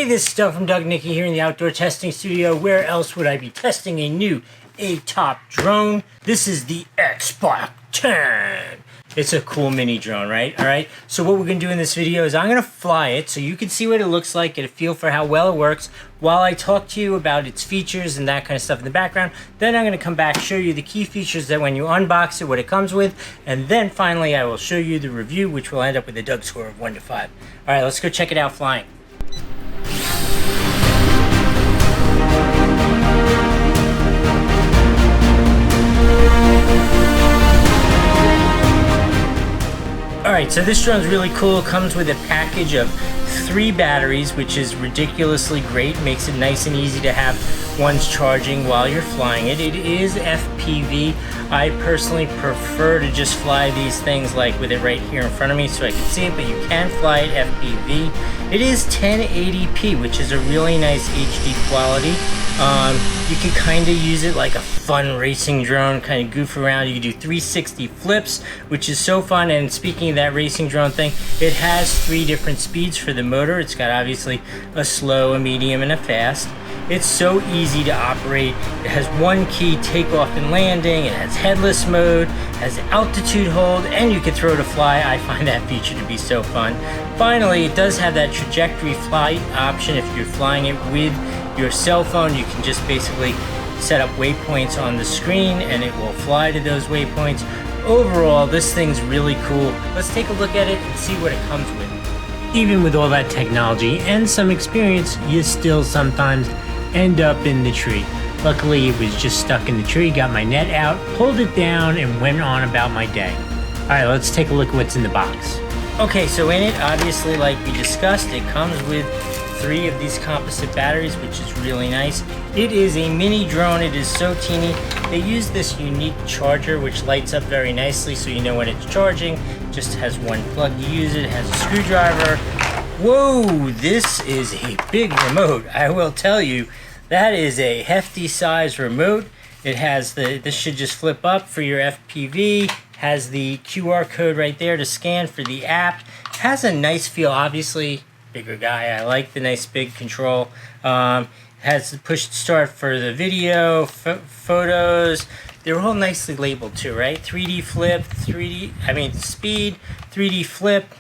Hey, this is Doug from Doug Nicky here in the outdoor testing studio. Where else would I be testing a new ATTOP drone? This is the Xbox 10. It's a cool mini drone, right? Alright, so what we're going to do in this video is I'm going to fly it so you can see what it looks like, get a feel for how well it works while I talk to you about its features and that kind of stuff in the background. Then I'm going to come back, show you the key features that when you unbox it, what it comes with, and then finally I will show you the review, which will end up with a Doug score of 1 to 5. Alright, let's go check it out flying. Alright, so this drone's really cool. It comes with a package of 3 batteries, which is ridiculously great. Makes it nice and easy to have one's charging while you're flying it. It is FPV. I personally prefer to just fly these things like with it right here in front of me so I can see it, but you can fly it FPV. It is 1080p, which is a really nice HD quality. You can kind of use it like a fun racing drone, kind of goof around. You can do 360 flips, which is so fun. And speaking of that racing drone thing, it has 3 different speeds for the motor. It's got obviously a slow, a medium, and a fast. It's so easy to operate. It has 1 key takeoff and landing. It has headless mode, has altitude hold, and you can throw to fly. I find that feature to be so fun. Finally, it does have that trajectory flight option. If you're flying it with your cell phone, you can just basically set up waypoints on the screen and it will fly to those waypoints. Overall, this thing's really cool. Let's take a look at it and see what it comes with. Even with all that technology and some experience, you still sometimes end up in the tree. Luckily, it was just stuck in the tree, got my net out, pulled it down, and went on about my day. Alright, let's take a look at what's in the box. Okay, so in it, obviously, like we discussed, it comes with 3 of these composite batteries, which is really nice. It is a mini drone. It is so teeny. They use this unique charger which lights up very nicely so you know when it's charging. It just has 1 plug to use it. It has a screwdriver. Whoa, this is a big remote. I will tell you, that is a hefty size remote. It has this should just flip up for your FPV. Has the QR code right there to scan for the app. It has a nice feel, obviously. Bigger guy. I like the nice big control. Has the push to start for the video, photos. They're all nicely labeled too, right? 3D flip, speed, 3D flip,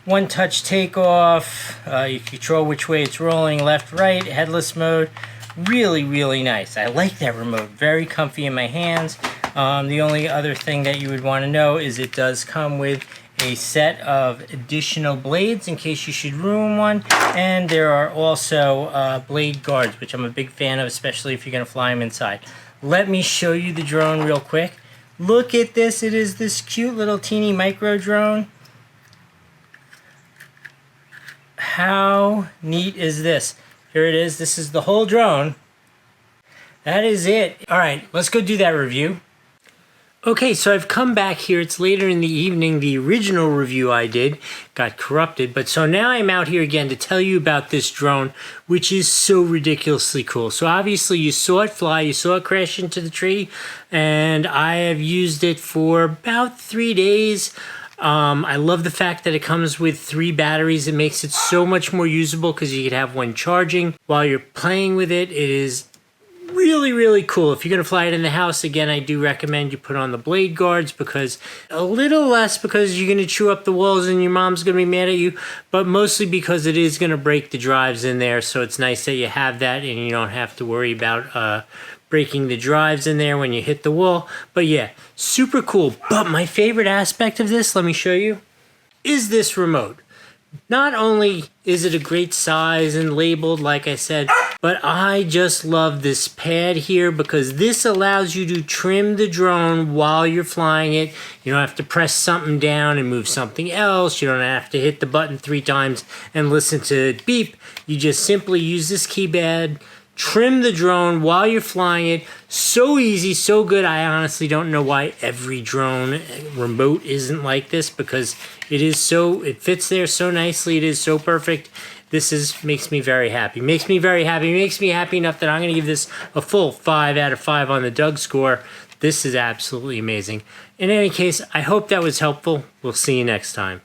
1 touch takeoff. You control which way it's rolling, left, right, headless mode. Really, really nice. I like that remote. Very comfy in my hands. The only other thing that you would want to know is it does come with a set of additional blades in case you should ruin one, and there are also blade guards, which I'm a big fan of, especially if you're going to fly them inside. Let me show you the drone real quick. Look at this. It is this cute little teeny micro drone. How neat is this? Here it is. This is the whole drone. That is it. Alright, let's go do that review. Okay, so I've come back here. It's later in the evening. The original review I did got corrupted, but so now I'm out here again to tell you about this drone, which is so ridiculously cool. So obviously you saw it fly, you saw it crash into the tree, and I have used it for about 3 days. I love the fact that it comes with 3 batteries. It makes it so much more usable because you could have one charging while you're playing with it. It is really, really cool. If you're going to fly it in the house, again, I do recommend you put on the blade guards, because a little less because you're going to chew up the walls and your mom's going to be mad at you, but mostly because it is going to break the drives in there. So it's nice that you have that and you don't have to worry about breaking the drives in there when you hit the wall. But yeah, super cool. But my favorite aspect of this, let me show you, is this remote. Not only is it a great size and labeled, like I said, but I just love this pad here because this allows you to trim the drone while you're flying it. You don't have to press something down and move something else. You don't have to hit the button 3 times and listen to it beep. You just simply use this keypad, trim the drone while you're flying it. So easy, so good. I honestly don't know why every drone remote isn't like this, because it fits there so nicely. It is so perfect. This makes me very happy. Makes me happy enough that I'm going to give this a full 5 out of 5 on the Doug score. This is absolutely amazing. In any case, I hope that was helpful. We'll see you next time.